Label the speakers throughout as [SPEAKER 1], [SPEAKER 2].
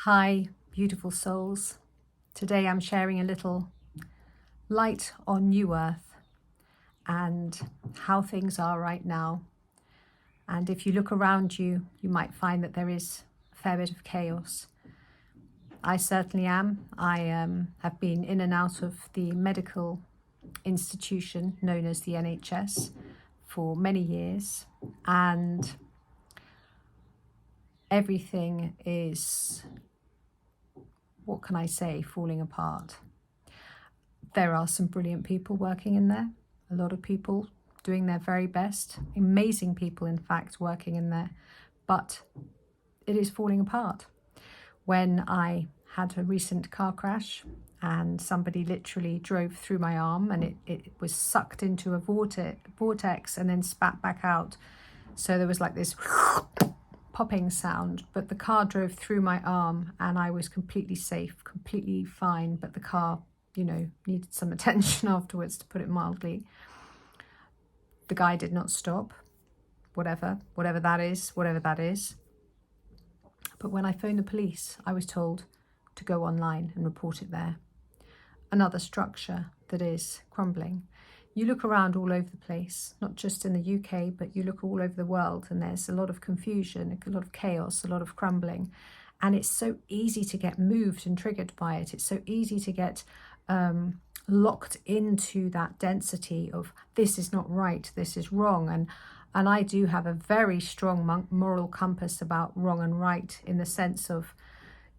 [SPEAKER 1] Hi, beautiful souls. Today I'm sharing a little light on New Earth and how things are right now. And if you look around you, you might find that there is a fair bit of chaos. I certainly am. I have been in and out of the medical institution known as the NHS for many years, and everything is, what can I say, falling apart. There are some brilliant people working in there, a lot of people doing their very best, amazing people in fact working in there, but it is falling apart. When I had a recent car crash and somebody literally drove through my arm and it was sucked into a vortex and then spat back out, so there was like this popping sound, but the car drove through my arm and I was completely safe, completely fine, but the car needed some attention afterwards, to put it mildly. The guy did not stop, whatever that is. But when I phoned the police, I was told to go online and report it there. Another structure that is crumbling. You look around all over the place, not just in the UK, but you look all over the world, and there's a lot of confusion, a lot of chaos, a lot of crumbling. And it's so easy to get moved and triggered by it. It's so easy to get locked into that density of this is not right, this is wrong. And I do have a very strong moral compass about wrong and right, in the sense of,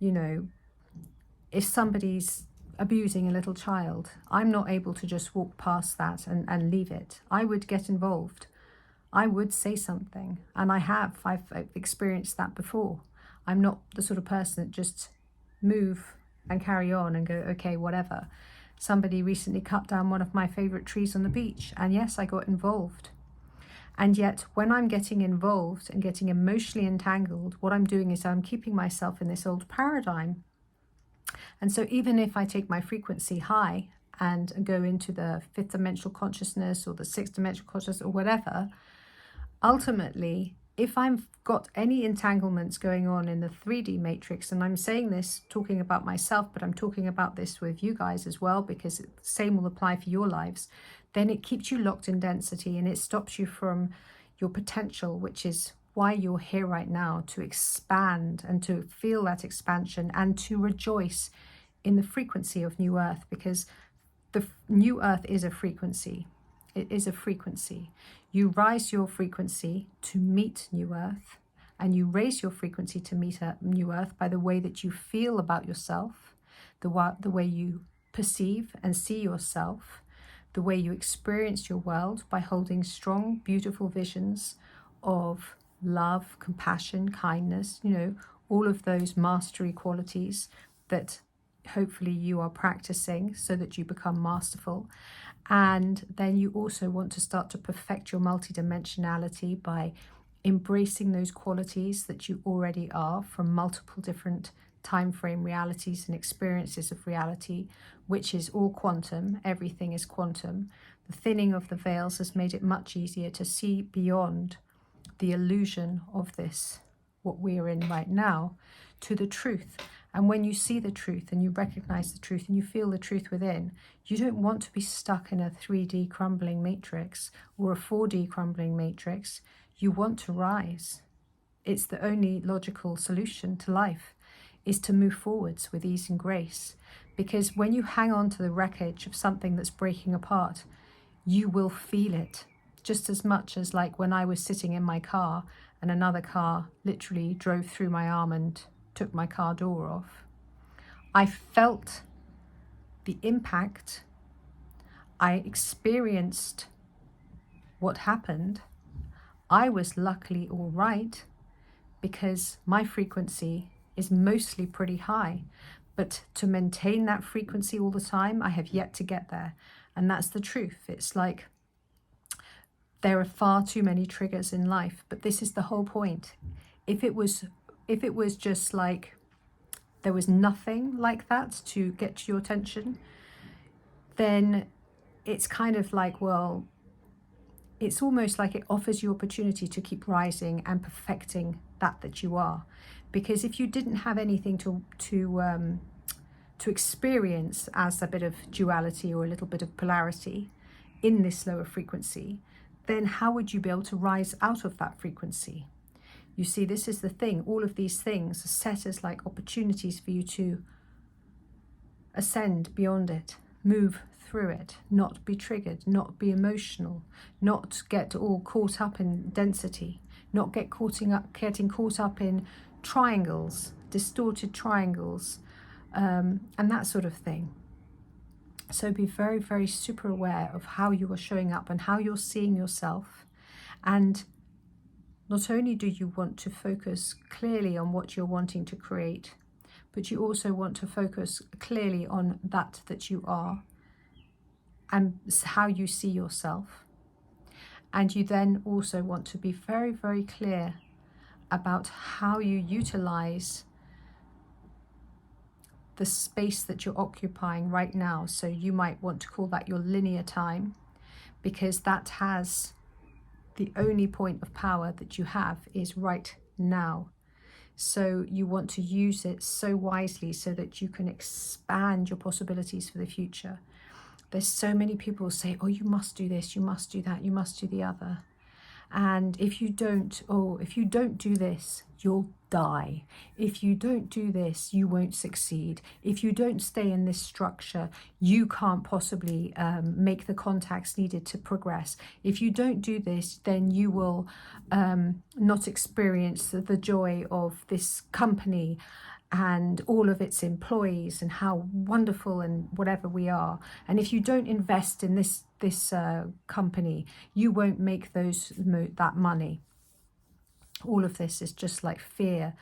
[SPEAKER 1] if somebody's abusing a little child, I'm not able to just walk past that and leave it. I would get involved. I would say something. And I've experienced that before. I'm not the sort of person that just move and carry on and go, okay, whatever. Somebody recently cut down one of my favorite trees on the beach, and yes, I got involved. And yet when I'm getting involved and getting emotionally entangled, what I'm doing is I'm keeping myself in this old paradigm. And so even if I take my frequency high and go into the fifth dimensional consciousness or the sixth dimensional consciousness or whatever, ultimately, if I've got any entanglements going on in the 3D matrix, and I'm saying this talking about myself, but I'm talking about this with you guys as well, because the same will apply for your lives, then it keeps you locked in density and it stops you from your potential, which is why you're here right now, to expand and to feel that expansion and to rejoice in the frequency of New Earth, because the New Earth is a frequency. It is a frequency. You rise your frequency to meet New Earth, and you raise your frequency to meet New Earth by the way that you feel about yourself, the way you perceive and see yourself, the way you experience your world by holding strong, beautiful visions of love, compassion, kindness, all of those mastery qualities that hopefully you are practicing so that you become masterful. And then you also want to start to perfect your multidimensionality by embracing those qualities that you already are from multiple different time frame realities and experiences of reality, which is all quantum. Everything is quantum. The thinning of the veils has made it much easier to see beyond the illusion of this, what we are in right now, to the truth. And when you see the truth and you recognize the truth and you feel the truth within, you don't want to be stuck in a 3D crumbling matrix or a 4D crumbling matrix. You want to rise. It's the only logical solution to life, is to move forwards with ease and grace. Because when you hang on to the wreckage of something that's breaking apart, you will feel it. Just as much as like when I was sitting in my car and another car literally drove through my arm and took my car door off. I felt the impact. I experienced what happened. I was luckily all right because my frequency is mostly pretty high. But to maintain that frequency all the time, I have yet to get there. And that's the truth. It's like there are far too many triggers in life, but this is the whole point. If it was just like there was nothing like that to get your attention, then it's kind of like, well, it's almost like it offers you opportunity to keep rising and perfecting that you are. Because if you didn't have anything to experience as a bit of duality or a little bit of polarity in this lower frequency, then how would you be able to rise out of that frequency? You see, this is the thing. All of these things are set as like opportunities for you to ascend beyond it, move through it, not be triggered, not be emotional, not get all caught up in density, not getting caught up in triangles, distorted triangles, and that sort of thing. So be very, very super aware of how you are showing up and how you're seeing yourself. And not only do you want to focus clearly on what you're wanting to create, but you also want to focus clearly on that you are and how you see yourself. And you then also want to be very, very clear about how you utilize the space that you're occupying right now. So you might want to call that your linear time, because that has the only point of power that you have is right now. So you want to use it so wisely so that you can expand your possibilities for the future. There's so many people who say, oh, you must do this, you must do that, you must do the other. And if you don't do this, you'll die. If you don't do this, you won't succeed. If you don't stay in this structure, you can't possibly make the contacts needed to progress. If you don't do this, then you will not experience the joy of this company and all of its employees and how wonderful and whatever we are. And if you don't invest in this company, you won't make that money. All of this is just like fear,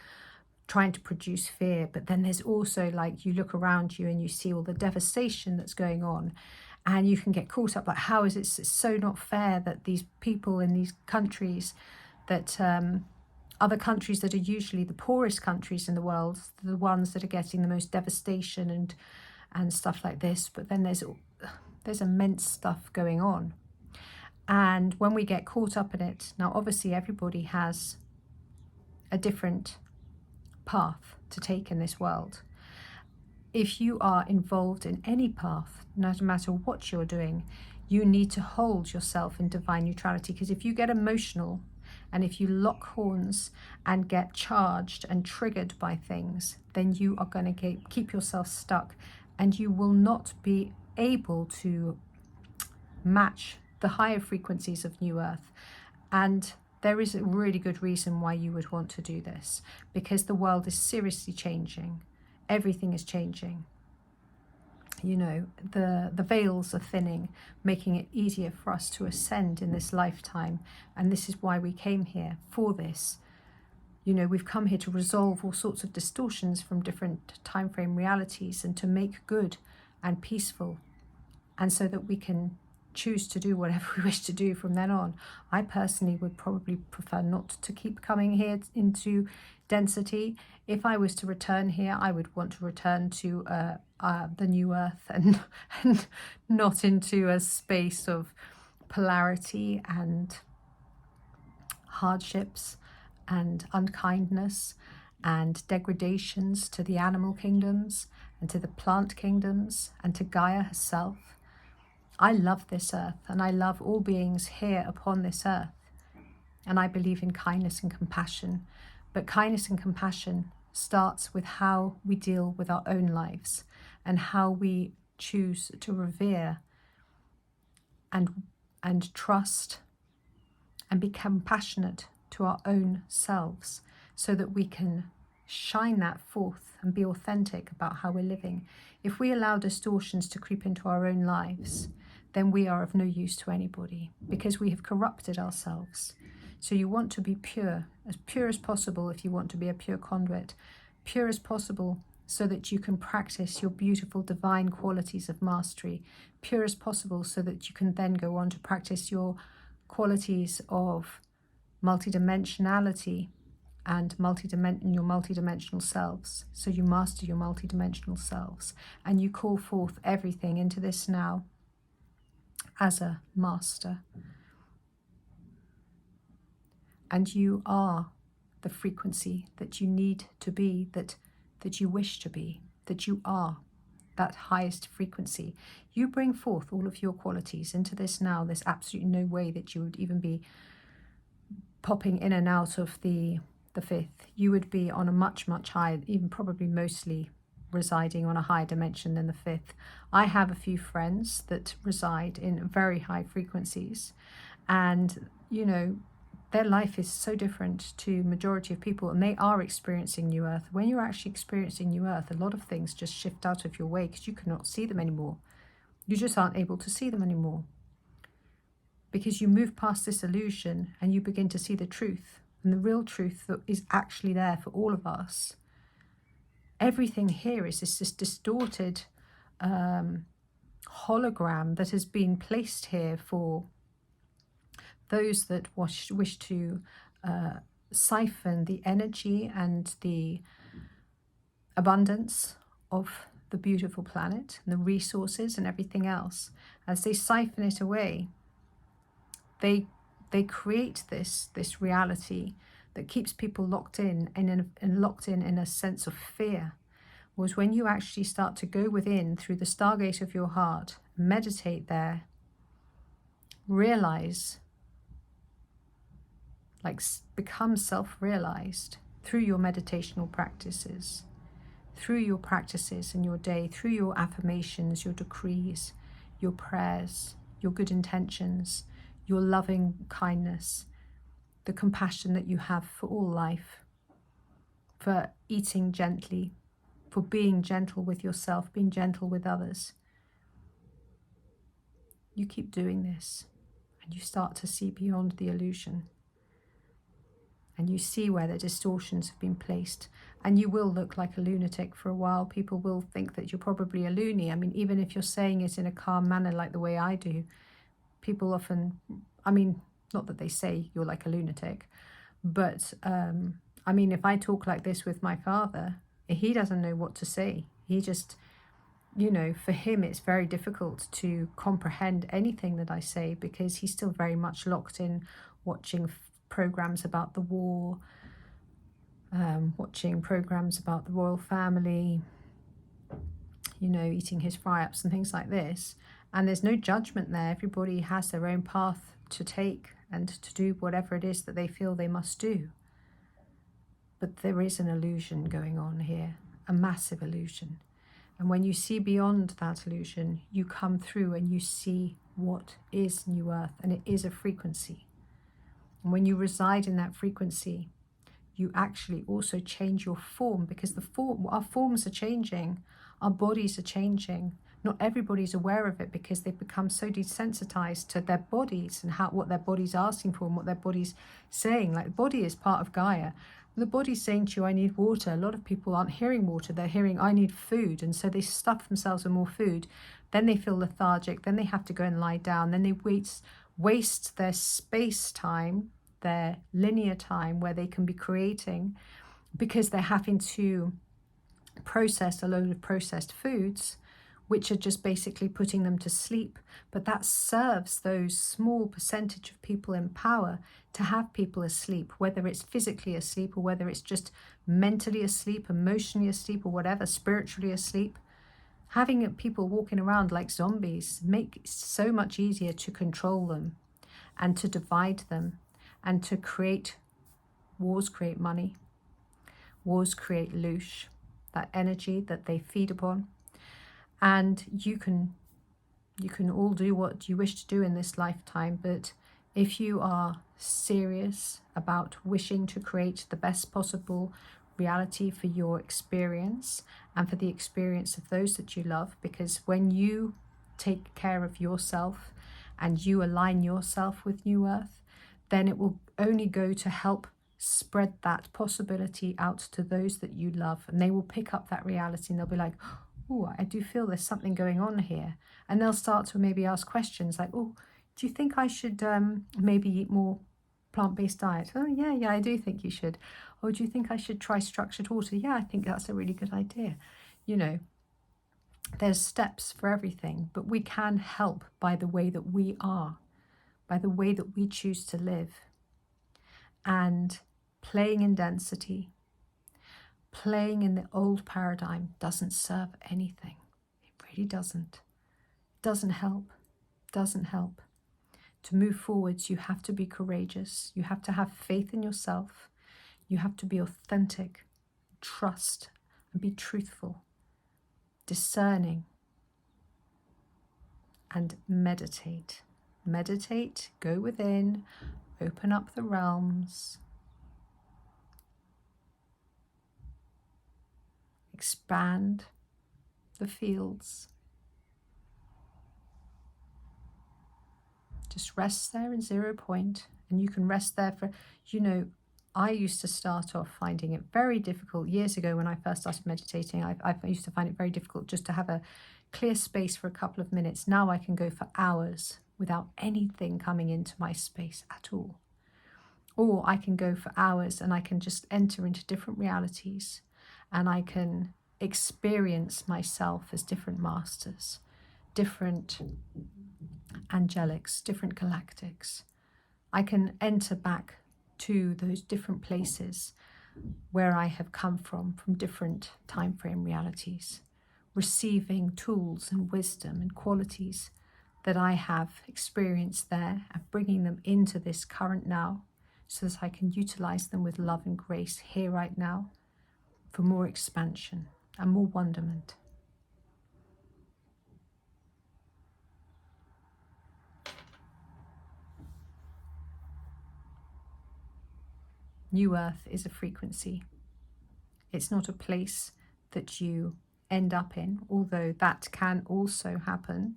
[SPEAKER 1] trying to produce fear. But then there's also like, you look around you and you see all the devastation that's going on, and you can get caught up like, how is it so not fair that these people in these countries, that other countries that are usually the poorest countries in the world, the ones that are getting the most devastation and stuff like this. But then there's immense stuff going on. And when we get caught up in it, now obviously everybody has a different path to take in this world. If you are involved in any path, no matter what you're doing, you need to hold yourself in divine neutrality. Because if you get emotional, and if you lock horns and get charged and triggered by things, then you are going to keep yourself stuck, and you will not be able to match the higher frequencies of New Earth. And there is a really good reason why you would want to do this, because the world is seriously changing. Everything is changing. You know, the veils are thinning, making it easier for us to ascend in this lifetime. And this is why we came here, for this. You know, we've come here to resolve all sorts of distortions from different time frame realities, and to make good and peaceful, and so that we can choose to do whatever we wish to do from then on. I personally would probably prefer not to keep coming here into density. If I was to return here, I would want to return to the New Earth, and not into a space of polarity and hardships and unkindness and degradations to the animal kingdoms and to the plant kingdoms and to Gaia herself. I love this earth, and I love all beings here upon this earth. And I believe in kindness and compassion. But kindness and compassion starts with how we deal with our own lives, and how we choose to revere and trust and be compassionate to our own selves, so that we can shine that forth and be authentic about how we're living. If we allow distortions to creep into our own lives, then we are of no use to anybody, because we have corrupted ourselves. So you want to be pure as possible if you want to be a pure conduit, pure as possible so that you can practice your beautiful divine qualities of mastery, pure as possible so that you can then go on to practice your qualities of multidimensionality and your multidimensional selves. So you master your multidimensional selves, and you call forth everything into this now as a master. And you are the frequency that you need to be, that you wish to be, that you are that highest frequency. You bring forth all of your qualities into this now. There's absolutely no way that you would even be popping in and out of the fifth. You would be on a much, much higher, even probably mostly residing on a higher dimension than the fifth. I have a few friends that reside in very high frequencies, and you know, their life is so different to majority of people, and they are experiencing new earth. When you're actually experiencing new earth, a lot of things just shift out of your way because you cannot see them anymore. You just aren't able to see them anymore because you move past this illusion and you begin to see the truth, and the real truth that is actually there for all of us. Everything here is this distorted hologram that has been placed here for those that wish to siphon the energy and the abundance of the beautiful planet and the resources and everything else. As they siphon it away, they create this reality that keeps people locked in and locked in a sense of fear. Was when you actually start to go within through the stargate of your heart, meditate there, realize, like become self-realized through your meditational practices, through your practices in your day, through your affirmations, your decrees, your prayers, your good intentions, your loving kindness, the compassion that you have for all life, for eating gently, for being gentle with yourself, being gentle with others. You keep doing this and you start to see beyond the illusion. And you see where the distortions have been placed. And you will look like a lunatic for a while. People will think that you're probably a loony. I mean, even if you're saying it in a calm manner like the way I do, people often, I mean, not that they say you're like a lunatic, but I mean, if I talk like this with my father, he doesn't know what to say. He just, you know, for him it's very difficult to comprehend anything that I say because he's still very much locked in watching programs about the war, watching programs about the royal family, you know, eating his fry-ups and things like this. And there's no judgment there. Everybody has their own path to take and to do whatever it is that they feel they must do. But there is an illusion going on here, a massive illusion. And when you see beyond that illusion, you come through and you see what is New Earth, and it is a frequency. And when you reside in that frequency, you actually also change your form, because our forms are changing, our bodies are changing. Not everybody's aware of it because they've become so desensitized to their bodies and what their body's asking for and what their body's saying. Like, the body is part of Gaia. The body's saying to you, I need water. A lot of people aren't hearing water. They're hearing, I need food. And so they stuff themselves with more food. Then they feel lethargic. Then they have to go and lie down. Then they waste their space time, their linear time where they can be creating, because they're having to process a load of processed foods, which are just basically putting them to sleep. But that serves those small percentage of people in power to have people asleep, whether it's physically asleep or whether it's just mentally asleep, emotionally asleep, or whatever, spiritually asleep. Having people walking around like zombies make it so much easier to control them and to divide them and to create wars, create money. Wars create loosh, that energy that they feed upon. And you can all do what you wish to do in this lifetime, but if you are serious about wishing to create the best possible reality for your experience and for the experience of those that you love, because when you take care of yourself and you align yourself with New Earth, then it will only go to help spread that possibility out to those that you love, and they will pick up that reality and they'll be like, oh, I do feel there's something going on here. And they'll start to maybe ask questions like, oh, do you think I should maybe eat more plant-based diet? Oh, yeah, I do think you should. Or do you think I should try structured water? Yeah, I think that's a really good idea. You know, there's steps for everything, but we can help by the way that we are, by the way that we choose to live. And playing in density, playing in the old paradigm doesn't serve anything. It really doesn't. It doesn't help. It doesn't help. To move forwards, you have to be courageous. You have to have faith in yourself. You have to be authentic, trust, and be truthful, discerning, and meditate. Meditate, go within, open up the realms, expand the fields. Just rest there in 0 point, and you can rest there for, I used to start off finding it very difficult years ago when I first started meditating. I used to find it very difficult just to have a clear space for a couple of minutes. Now I can go for hours without anything coming into my space at all. Or I can go for hours and I can just enter into different realities, and I can experience myself as different masters, different angelics, different galactics. I can enter back to those different places where I have come from different time frame realities, receiving tools and wisdom and qualities that I have experienced there and bringing them into this current now so that I can utilize them with love and grace here right now for more expansion and more wonderment. New Earth is a frequency. It's not a place that you end up in, although that can also happen.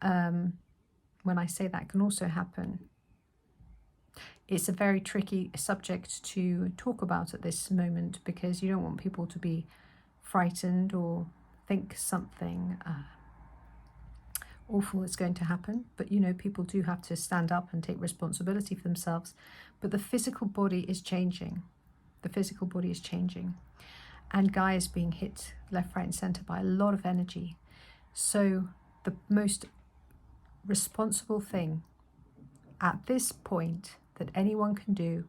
[SPEAKER 1] When I say that can also happen, it's a very tricky subject to talk about at this moment, because you don't want people to be frightened or think something awful is going to happen. But people do have to stand up and take responsibility for themselves. But the physical body is changing. The physical body is changing. And Gaia is being hit left, right and centre by a lot of energy. So the most responsible thing at this point that anyone can do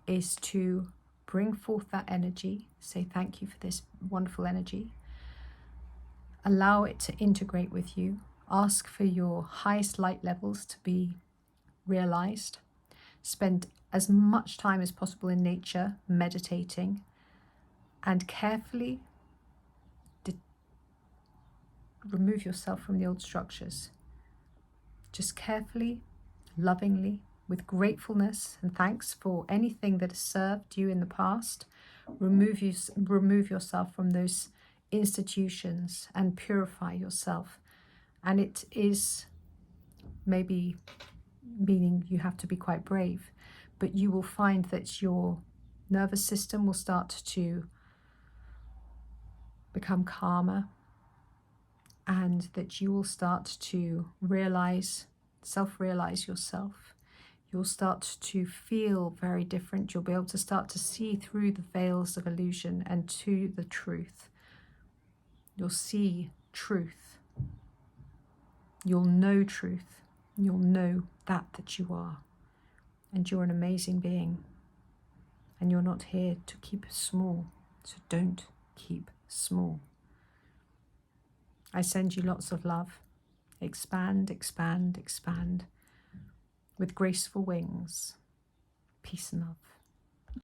[SPEAKER 1] is to bring forth that energy, say thank you for this wonderful energy, allow it to integrate with you, ask for your highest light levels to be realized, spend as much time as possible in nature meditating, and carefully remove yourself from the old structures. Just carefully, lovingly, with gratefulness and thanks for anything that has served you in the past, remove yourself from those institutions and purify yourself. And it is maybe meaning you have to be quite brave, but you will find that your nervous system will start to become calmer, and that you will start to self-realize yourself. You'll start to feel very different. You'll be able to start to see through the veils of illusion and to the truth. You'll see truth. You'll know truth. You'll know that you are. And you're an amazing being. And you're not here to keep small. So don't keep small. I send you lots of love. Expand, expand, expand with graceful wings. Peace and love.